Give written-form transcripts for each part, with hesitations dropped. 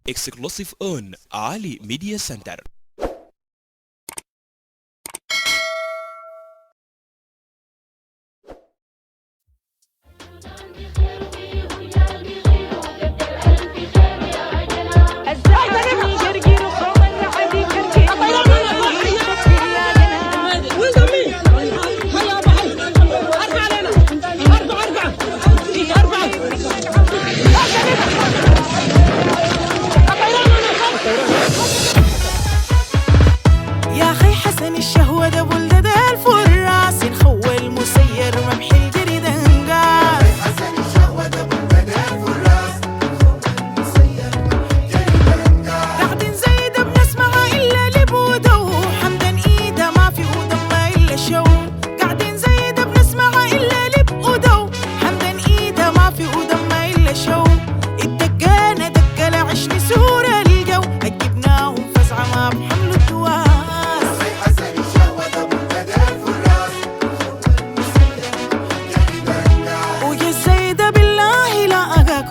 Exclusive on Ali Media Center. يا خي حسن الشهوة ده بلدة الفراس نخوى المسير مبحي الجريد انقاس. يا حسن الشهوة ده بلدة الفراس نخوى المسير مبحي الجريد انقاس. قاعدين زايدة بنسمعها إلا لبودة وحمدا إيده ما في ودمه إلا شو. قاعدين زايدة بنسمعها إلا لبودة وحمدا إيده ما في ودمه إلا شو. الدقانة دقة لعشني سورة الجو أجبناهم فزعة ما بحملوا الدواس.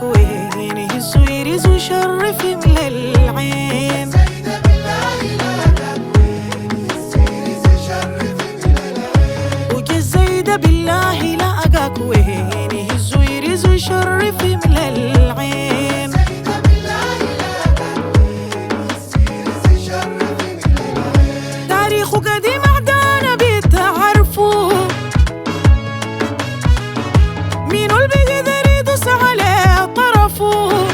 وين يهز ويرز ويشرف يملى العين. وجا الزايدة بالله لا أقاك وين يهز ويرز ويشرف يملى العين. تاريخه قديم عدانا بتعرفوا مينو اللي بيقدر يدوس عليه طرفه.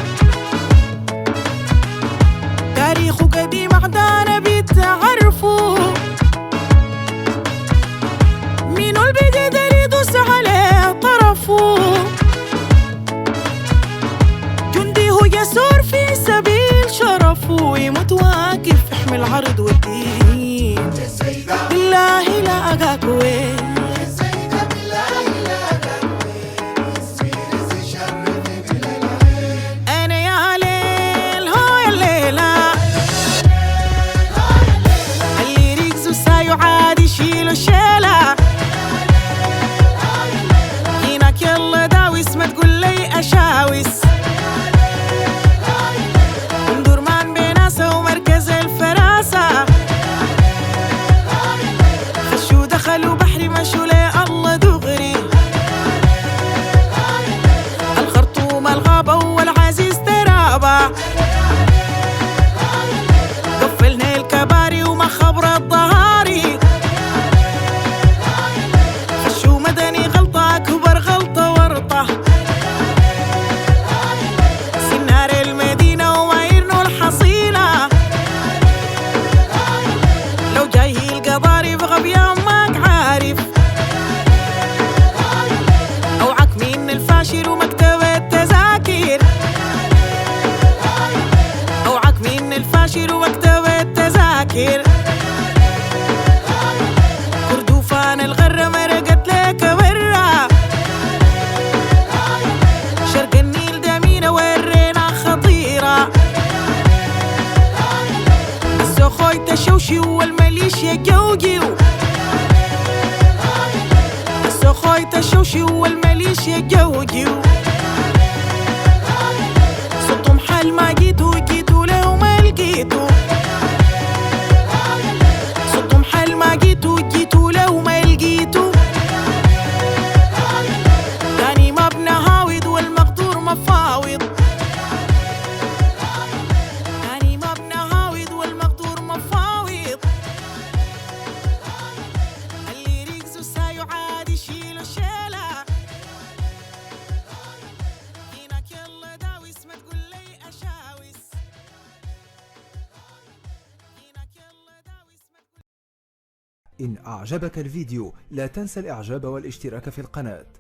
تاريخه قديم عدانا بتعرفوا مينو اللي بيقدر يدوس عليه طرفه. جندي هو يسور في سبيل شرفه يموت واقف يحمي العرض والدين. بالله لا أقاك وين عادي شيلوا شيلة هناك يلا داوس ما تقول لي أشاوس. ندورمان بناسة ومركز الفراسة خشوا دخلوا بحري مشوا لي الله دغري. الخرطوم الغابة والعزيز ترابة قفلنا الكباري وما خبر الظهاري. خشوا مدني غلطة أكبر غلطة ورطة سنار المدينة وما يرنوا الحصيلة. لو جاي القباري بغبيان ماك عارف أوعك مين الفاشل ومكتب التذاكر. أوعك مين الفاشل ومكتب التذاكر. كردوفان الغرة مرقت لك برا شرق النيل دمينة ورينا خطيرة. السخوي تشوشي والماليشيا جوجيو. السخوي تشوشي والماليشيا جوجيو. صوتهم حال ما جيتوا جيتوا لو ما لقيتوا. صوتهم حال ما جيتوا جيتوا لو ما لقيتوا. تاني ما بنهاوض والمقدور مفاوض. تاني ما بنهاوض والمقدور مفاوض. اللي يركزوا سايو عادي شيلوا شيلة هناك يلا داوس ما تقول لي أشاوس. هناك يلا داوس ما تقول. إن أعجبك الفيديو لا تنسى الإعجاب والاشتراك في القناة.